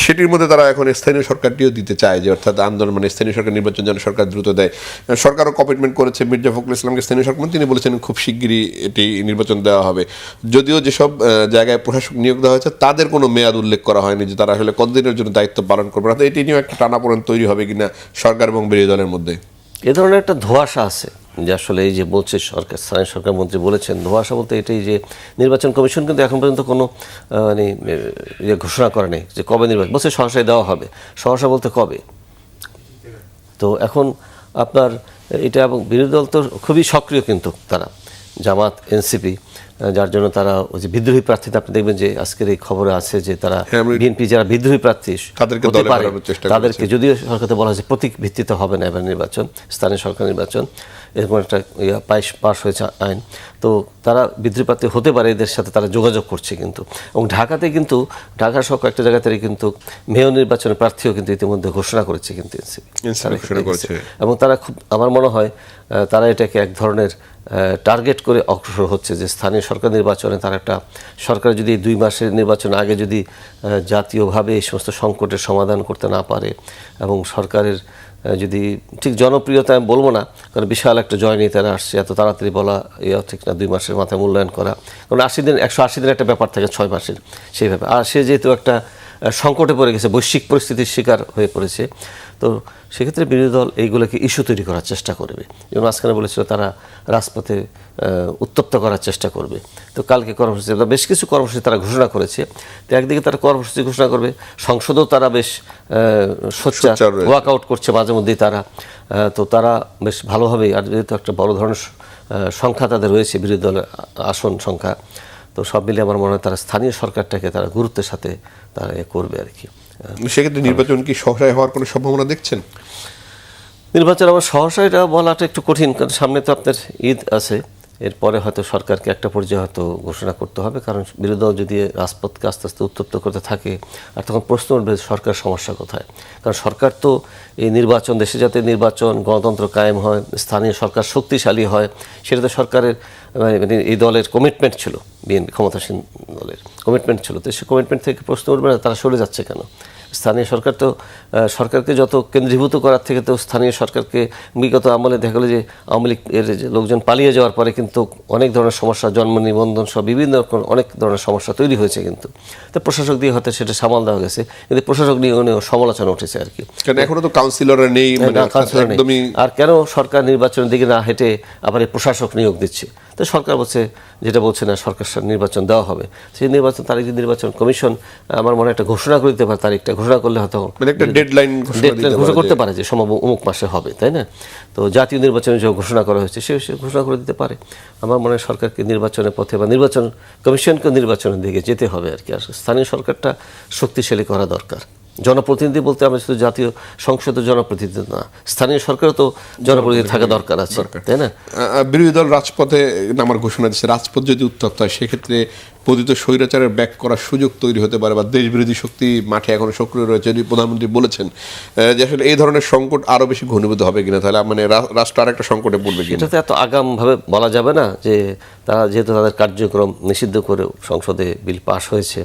সেটির মধ্যে তারা এখন স্থানীয় সরকারটিও দিতে চায়, যে অর্থাৎ আন্দোলন মানে স্থানীয় সরকার নির্বাচন যেন সরকার দ্রুত দেয়। সরকারও কমিটমেন্ট করেছে, মির্জা ফখরুল ইসলামকে স্থানীয় সরকার তিনি বলেছেন খুব শিগগিরই এটি নির্বাচন দেওয়া হবে। যদিও যেসব জায়গায় প্রশাসক নিয়োগ দেওয়া হয়েছে তাদের কোনো মেয়াদ উল্লেখ করা হয়নি যে তারা আসলে কতদিনের জন্য দায়িত্ব পালন করবে, অর্থাৎ এটি নিয়েও একটা টানাপোড়েন তৈরি হবে কিনা সরকার এবং বিরোধী দলের মধ্যে। এ ধরনের একটা ধোঁয়াশা আছে যে আসলে এই যে বলছে সরকার, স্থানীয় সরকার মন্ত্রী বলেছেন, ধোঁয়াশা বলতে এটাই যে নির্বাচন কমিশন কিন্তু এখন পর্যন্ত কোনো মানে ঘোষণা করে নেই যে কবে নির্বাচন, বলছে সহসায় দেওয়া হবে। সহসা বলতে কবে? তো এখন আপনার এটা, এবং বিরোধী দল তো খুবই সক্রিয় কিন্তু তারা, জামাত, এনসিপি, যার জন্য তারা ওই যে বিদ্রোহী প্রার্থীতে আপনি দেখবেন যে আজকের এই খবরে আছে যে তারা বিএনপি যারা বিদ্রোহী প্রার্থী হতে পারে তাদেরকে, যদিও সরকারকে বলা হয়েছে প্রতীক ভিত্তিতে হবে না এবার নির্বাচন, স্থানীয় সরকার নির্বাচন, এরকম একটা পাস হয়েছে আইন, তো তারা বিদ্রোহী প্রার্থী হতে পারে, এদের সাথে তারা যোগাযোগ করছে কিন্তু। এবং ঢাকাতে কিন্তু ঢাকা সহ কয়েকটা জায়গাতে কিন্তু মেয়র নির্বাচনের প্রার্থীও কিন্তু ইতিমধ্যে ঘোষণা করেছে কিন্তু এনসিপি, এবং তারা খুব, আমার মনে হয় তারা এটাকে এক ধরনের টার্গেট করে অগ্রসর হচ্ছে যে স্থানীয় সরকার নির্বাচনে তারা একটা সরকার যদি 2 মাসের নির্বাচন আগে যদি জাতীয়ভাবে এই সমস্ত সংকটের সমাধান করতে না পারে, এবং সরকারের যদি ঠিক জনপ্রিয়তা আমি বলবো না, কারণ বিশাল একটা জয় নিয়ে তারা আসছে, এত তাড়াতাড়ি বলা এও ঠিক না, 2 মাসের মাথায় মূল্যায়ন করা, কারণ 180 দিন একটা ব্যাপার থাকে 6 মাসের সেইভাবে। আর সে যেহেতু একটা সংকটে পড়ে গেছে, বৈশ্বিক পরিস্থিতির শিকার হয়ে পড়েছে, তো সেক্ষেত্রে বিরোধী দল এইগুলোকে ইস্যু তৈরি করার চেষ্টা করবে। যেমন মাঝখানে বলেছিল তারা রাজপথে উত্তপ্ত করার চেষ্টা করবে। তো কালকে কর্মসূচি, বেশ কিছু কর্মসূচি তারা ঘোষণা করেছে। তো একদিকে তারা কর্মসূচি ঘোষণা করবে, সংসদেও তারা বেশ সোচ্চার ওয়ার্কআউট করছে মাঝে মধ্যেই তারা, তো তারা বেশ ভালোভাবেই, আর যেহেতু একটা বড় ধরনের সংখ্যা তাদের রয়েছে বিরোধী দলের আসন সংখ্যা, তো সব মিলিয়ে আমার মনে হয় তারা স্থানীয় সরকারটাকে তারা গুরুত্বের সাথে তারা করবে আর কি। সেক্ষেত্রে নির্বাচন কি সহসায় হওয়ার কোনো সম্ভাবনা দেখছেন? নির্বাচন আমার সহসা এটা বলাটা একটু কঠিন, কারণ সামনে তো আপনার ঈদ আছে, এরপরে হয়তো সরকারকে একটা পর্যায়ে হয়তো ঘোষণা করতে হবে, কারণ বিরোধী দল যদি রাজপথকে আস্তে আস্তে উত্তপ্ত করতে থাকে, আর তখন প্রশ্ন উঠবে সরকার সমস্যা কোথায়। কারণ সরকার তো এই নির্বাচন, দেশে যাতে নির্বাচন, গণতন্ত্র কায়েম হয়, স্থানীয় সরকার শক্তিশালী হয়, সেটা তো সরকারের মানে এই দলের কমিটমেন্ট ছিল, বিএনপি ক্ষমতাসীন দলের কমিটমেন্ট ছিল। তো সে কমিটমেন্ট থেকে প্রশ্ন উঠবে না তারা সরে যাচ্ছে কেন। স্থানীয় সরকার তো সরকারকে যত কেন্দ্রীভূত করার থেকে তো স্থানীয় সরকারকে, বিগত আমলে দেখা গেলো যে আওয়ামী লীগের লোকজন পালিয়ে যাওয়ার পরে কিন্তু অনেক ধরনের সমস্যা, জন্ম নিবন্ধন সহ বিভিন্ন রকম অনেক ধরনের সমস্যা তৈরি হয়েছে, কিন্তু তো প্রশাসক দিয়ে হয়তো সেটা সামাল দেওয়া গেছে, কিন্তু প্রশাসক নিয়ে সমালোচনা উঠেছে আর কি। এখনো তো কাউন্সিলর নেই, আর কেন সরকার নির্বাচনের দিকে না হেঁটে আবার এই প্রশাসক নিয়োগ দিচ্ছে। তো সরকার বলছে, যেটা বলছে না সরকার নির্বাচন দেওয়া হবে, সেই নির্বাচন তারিখ নির্বাচন কমিশন আমার মনে হয় একটা ঘোষণা করে দিতে পারে, তারিখটা ঘোষণা করলে হয়তো একটা ডেডলাইন ঘোষণা করতে পারে যে সম্ভব অমুক মাসে হবে, তাই না? তো জাতীয় নির্বাচনে যে ঘোষণা করা হয়েছে সে ঘোষণা করে দিতে পারে। আমার মনে হয় সরকারকে নির্বাচনের পথে বা নির্বাচন কমিশনকে নির্বাচনের দিকে যেতে হবে আর কি। আর স্থানীয় সরকারটা শক্তিশালী করা দরকার। জনপ্রতিনিধি বলতে আমরা শুধু জাতীয় সংসদের জনপ্রতিনিধি না, স্থানীয় সরকারও তো জনপ্রতিনিধি থাকা দরকার আছে, তাই না? বিরোধী দল রাজপথে নামার ঘোষণা দিচ্ছে, রাজপথ যদি উত্তপ্ত হয় সেক্ষেত্রে পতিত স্বৈরাচারের ব্যাক করার সুযোগ তৈরি হতে পারে, বা দেশবিরোধী শক্তি মাঠে এখনো সক্রিয় রয়েছে, যদি প্রধানমন্ত্রী বলেছেন যে আসলে এই ধরনের সংকট আরও বেশি ঘনীভূত হবে কিনা, তাহলে মানে রাষ্ট্র আর একটা সংকটে পড়বে কিনা? এটা তো এত আগামভাবে বলা যাবে না, যে তারা যেহেতু তাদের কার্যক্রম নিষিদ্ধ করে সংসদে বিল পাস হয়েছে,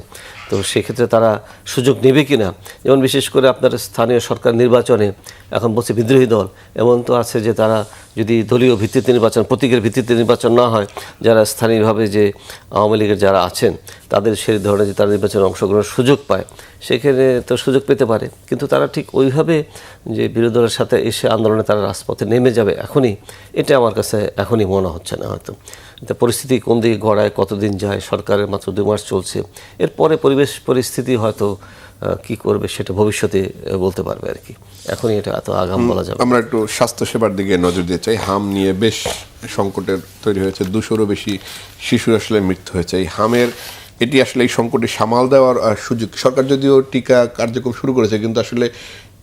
তো সেক্ষেত্রে তারা সুযোগ নেবে কি না। যেমন বিশেষ করে আপনার স্থানীয় সরকার নির্বাচনে এখন বলছে বিদ্রোহী দল, এমন তো আছে যে তারা যদি দলীয় ভিত্তিতে নির্বাচন, প্রতীকের ভিত্তিতে নির্বাচন না হয়, যারা স্থানীয়ভাবে যে আওয়ামী লীগের যারা আছেন তাদের সেই ধরনের যে তারা নির্বাচনে অংশগ্রহণের সুযোগ পায়, সেখানে তো সুযোগ পেতে পারে। কিন্তু তারা ঠিক ওইভাবে যে বিরোধী দলের সাথে এসে আন্দোলনে তারা রাজপথে নেমে যাবে এখনই, এটা আমার কাছে এখনই মনে হচ্ছে না। হয়তো এটা পরিস্থিতি কোন দিকে গড়ায়, কতদিন যায়, সরকারের মাত্র 2 মাস চলছে, এরপরে পরিবেশ পরিস্থিতি হয়তো কি করবে সেটা ভবিষ্যতে বলতে পারবে আর কি। এখনই এটা এত আগাম বলা যাবে। আমরা একটু স্বাস্থ্যসেবার দিকে নজর দিতে চাই। হাম নিয়ে বেশ সংকটের তৈরি হয়েছে, 200-রও বেশি শিশুর আসলে মৃত্যু হয়েছে। এই হামের এটি আসলে এই সংকটে সামাল দেওয়ার সুযোগ, সরকার যদিও টিকা কার্যক্রম শুরু করেছে, কিন্তু আসলে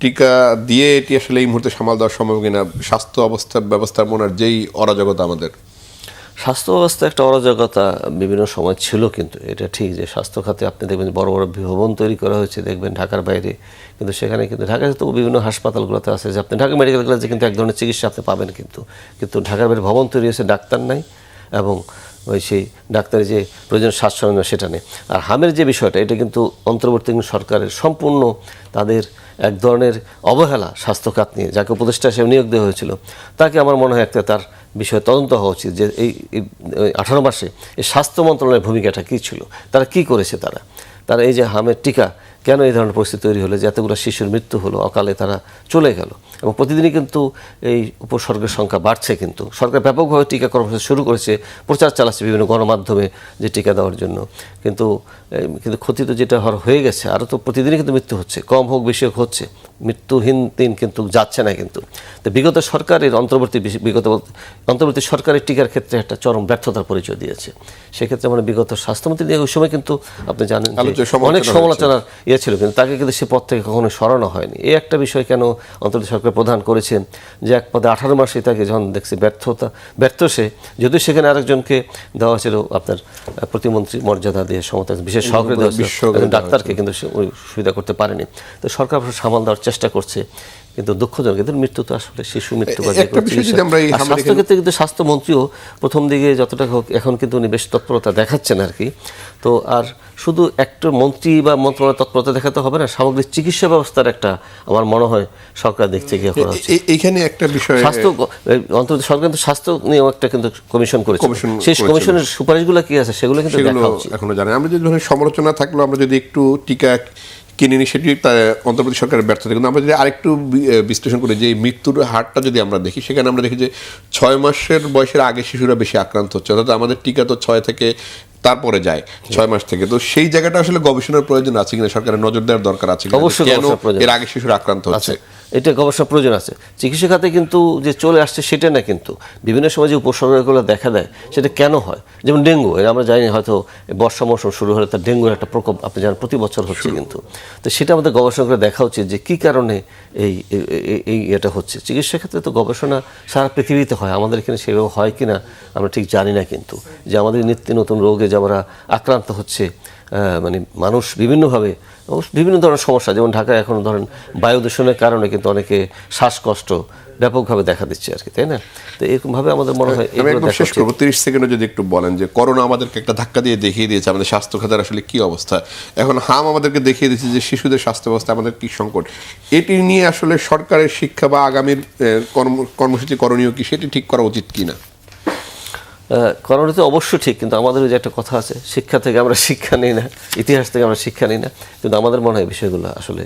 টিকা দিয়ে এটি আসলে এই মুহূর্তে সামাল দেওয়া সম্ভব কিনা, স্বাস্থ্য ব্যবস্থাপনার যেই অরাজকতা আমাদের। স্বাস্থ্য ব্যবস্থা একটা অরাজকতা বিভিন্ন সময় ছিল, কিন্তু এটা ঠিক যে স্বাস্থ্য খাতে আপনি দেখবেন বড় বড় ভবন তৈরি করা হয়েছে, দেখবেন ঢাকার বাইরে, কিন্তু সেখানে কিন্তু ঢাকায় তো বিভিন্ন হাসপাতালগুলোতে আছে যে আপনি ঢাকা মেডিকেল কলেজে কিন্তু এক ধরনের চিকিৎসা আপনি পাবেন, কিন্তু ঢাকার বাইরে ভবন তৈরি হয়েছে, ডাক্তার নাই, এবং ওই সেই ডাক্তারের যে প্রয়োজন স্বাস্থ্য সেটা নেই। আর হামের যে বিষয়টা, এটা কিন্তু অন্তর্বর্তী সরকারের সম্পূর্ণ তাদের এক ধরনের অবহেলা স্বাস্থ্য খাত নিয়ে, যাকে উপদেষ্টা হিসেবে নিয়োগ দেওয়া হয়েছিল, তাকে আমার মনে হয় একটা তার বিষয়ে তদন্ত হওয়া উচিত যে এই 18 মাসে এই স্বাস্থ্য মন্ত্রণালয়ের ভূমিকাটা কী ছিল, তারা কি করেছে, তারা এই যে হামের টিকা কেন এই ধরনের পরিস্থিতি তৈরি হলো যে এতগুলো শিশুর মৃত্যু হলো, অকালে তারা চলে গেল, এবং প্রতিদিনই কিন্তু এই উপসর্গের সংখ্যা বাড়ছে। কিন্তু সরকার ব্যাপকভাবে টিকা কর্মসূচি শুরু করেছে, প্রচার চালাচ্ছে বিভিন্ন গণমাধ্যমে যে টিকা দেওয়ার জন্য, কিন্তু ক্ষতি তো যেটা হয়ে গেছে, আরও তো প্রতিদিনই কিন্তু মৃত্যু হচ্ছে, কম হোক বেশি হোক হচ্ছে, মৃত্যুহীন দিন কিন্তু যাচ্ছে না। কিন্তু তো বিগত সরকারের অন্তর্বর্তী সরকারের টিকার ক্ষেত্রে একটা চরম ব্যর্থতার পরিচয় দিয়েছে। সেক্ষেত্রে মানে বিগত স্বাস্থ্যমন্ত্রী নিয়ে ওই সময় কিন্তু আপনি জানেন অনেক সমালোচনার ছিল, কিন্তু তাকে কিন্তু সে পদ থেকে কখনো সরানো হয়নি। এই একটা বিষয় কেন অন্তর্বর্তী সরকার প্রধান করেছেন যে এক পদে 18 মাসে তাকে যখন দেখছি ব্যর্থ সে, যদিও সেখানে আরেকজনকে দেওয়া ছিল আপনার প্রতিমন্ত্রী মর্যাদা দিয়ে সমতা বিশেষ সহকারী দেওয়া ছিল ডাক্তারকে, কিন্তু সে ওই সুবিধা করতে পারেনি। তো সরকার সামাল দেওয়ার চেষ্টা করছে, কিন্তু দুঃখজনক কিন্তু মৃত্যু তো আসলে শিশু মৃত্যু। স্বাস্থ্য ক্ষেত্রে কিন্তু স্বাস্থ্যমন্ত্রীও প্রথম দিকে যতটা হোক এখন কিন্তু উনি বেশ তৎপরতা দেখাচ্ছেন আর কি। তো আর শুধু একটা মন্ত্রী বা মন্ত্রণালয়ের তৎপরতা দেখাতে হবে না, সামগ্রিক চিকিৎসা ব্যবস্থার একটা আমার মনে হয় সরকার দিক থেকে করা উচিত। এইখানে একটা বিষয়, স্বাস্থ্য অন্তত সরকার কিন্তু স্বাস্থ্য নিয়েও একটা কিন্তু কমিশন করেছে, সেই কমিশনের সুপারিশগুলো কি আছে সেগুলো কিন্তু দেখা উচিত। এখনো জানেন আমরা যদি সমালোচনা থাকলেও আমরা যদি একটু টিকা কিনে নিই, সেটি অন্তর্বর্তী সরকারের ব্যর্থতা। কিন্তু আমরা যদি আরেকটু বিশ্লেষণ করি যে মৃত্যুর হারটা যদি আমরা দেখি, সেখানে আমরা দেখি যে 6 মাসের বয়সের আগে শিশুরা বেশি আক্রান্ত হচ্ছে, অর্থাৎ আমাদের টিকা তো 6 থেকে তারপরে যায় 6 মাস থেকে। তো সেই জায়গাটা আসলে গবেষণার প্রয়োজন আছে কিনা, সরকারের নজর দেওয়ার দরকার আছে কিনা, কেন এর আগে শিশুরা আক্রান্ত হচ্ছে, এটা গবেষণার প্রয়োজন আছে। চিকিৎসা খাতে কিন্তু যে চলে আসছে সেটা না, কিন্তু বিভিন্ন সময় যে উপসর্গগুলো দেখা দেয় সেটা কেন হয়, যেমন ডেঙ্গু, এটা আমরা জানি হয়তো বর্ষা মৌসুম শুরু হলে তার ডেঙ্গুর একটা প্রকোপ আপনি জানেন প্রতি বছর হচ্ছে, কিন্তু তো সেটা আমাদের গবেষণা করে দেখা উচিত যে কী কারণে এই এটা হচ্ছে। চিকিৎসা ক্ষেত্রে তো গবেষণা সারা পৃথিবীতে হয়, আমাদের এখানে সেভাবে হয় কি না আমরা ঠিক জানি না, কিন্তু যে আমাদের নিত্য নতুন রোগে যে আমরা আক্রান্ত হচ্ছে, মানে মানুষ বিভিন্নভাবে বিভিন্ন ধরনের সমস্যা, যেমন ঢাকায় এখন ধরেন বায়ু দূষণের কারণে কিন্তু অনেকে শ্বাসকষ্ট ব্যাপকভাবে দেখা দিচ্ছে আর কি, তাই না? তো এরকমভাবে আমাদের মনে হয় শেষ করবো 30 সেকেন্ডে যদি একটু বলেন যে করোনা আমাদেরকে একটা ধাক্কা দিয়ে দেখিয়ে দিয়েছে আমাদের স্বাস্থ্য খাতের আসলে কি অবস্থা, এখন হাম আমাদেরকে দেখিয়ে দিয়েছে যে শিশুদের স্বাস্থ্য ব্যবস্থা আমাদের কি সংকট। এটি নিয়ে আসলে সরকারের শিক্ষা বা আগামীর কর্মসূচি করণীয় কি, সেটি ঠিক করা উচিত কিনা? করণীয় তো অবশ্যই ঠিক, কিন্তু আমাদের যে একটা কথা আছে, শিক্ষা থেকে আমরা শিক্ষা নিই না, ইতিহাস থেকে আমরা শিক্ষা নিই না, কিন্তু আমাদের মনে হয় বিষয়গুলো আসলে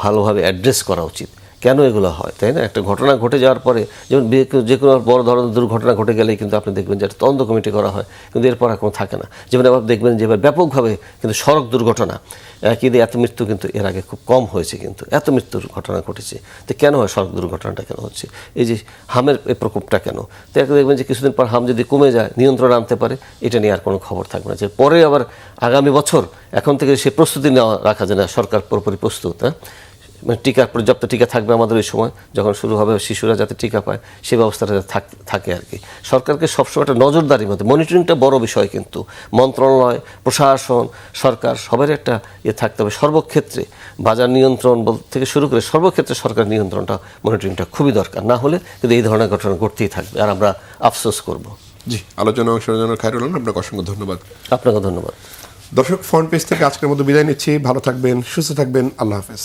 ভালোভাবে অ্যাড্রেস করা উচিত, কেন এগুলো হয়, তাই না? একটা ঘটনা ঘটে যাওয়ার পরে, যেমন যে কোনো বড় ধরনের দুর্ঘটনা ঘটে গেলেই কিন্তু আপনি দেখবেন যে একটা তদন্ত কমিটি করা হয়, কিন্তু এরপর আর কোনো থাকে না। যেমন আবার দেখবেন যে এবার ব্যাপকভাবে কিন্তু সড়ক দুর্ঘটনা একই দিয়ে এত মৃত্যু কিন্তু এর আগে খুব কম হয়েছে, কিন্তু এত মৃত্যুর ঘটনা ঘটেছে। তো কেন হয় সড়ক দুর্ঘটনাটা, কেন হচ্ছে? এই যে হামের এই প্রকোপটা কেন? তো এখন দেখবেন যে কিছুদিন পর হাম যদি কমে যায়, নিয়ন্ত্রণ আনতে পারে, এটা নিয়ে আর কোনো খবর থাকবে না, যে পরে আবার আগামী বছর এখন থেকে সে প্রস্তুতি নেওয়া রাখা যায় না, সরকার পুরোপুরি প্রস্তুত, হ্যাঁ মানে টিকার পর্যাপ্ত টিকা থাকবে আমাদের ওই সময় যখন শুরু হবে, শিশুরা যাতে টিকা পায় সেই ব্যবস্থাটা যাতে থাকে আর কি। সরকারকে সবসময় একটা নজরদারির মধ্যে, মনিটরিংটা বড় বিষয়, কিন্তু মন্ত্রণালয়, প্রশাসন, সরকার সবার একটা থাকতে হবে সর্বক্ষেত্রে। বাজার নিয়ন্ত্রণ থেকে শুরু করে সর্বক্ষেত্রে সরকার নিয়ন্ত্রণটা, মনিটরিংটা খুবই দরকার। না হলে কিন্তু এই ধরনের ঘটনা ঘটতেই থাকবে আর আমরা আফসোস করব। জি, আলোচনা অংশের জন্য খায়রুল আলম, আপনাকে অসংখ্য ধন্যবাদ। আপনাকে ধন্যবাদ। দর্শক, ফ্রন্ট পেজ থেকে আজকের মতো বিদায় নিচ্ছি। ভালো থাকবেন, সুস্থ থাকবেন, আল্লাহ হাফেজ।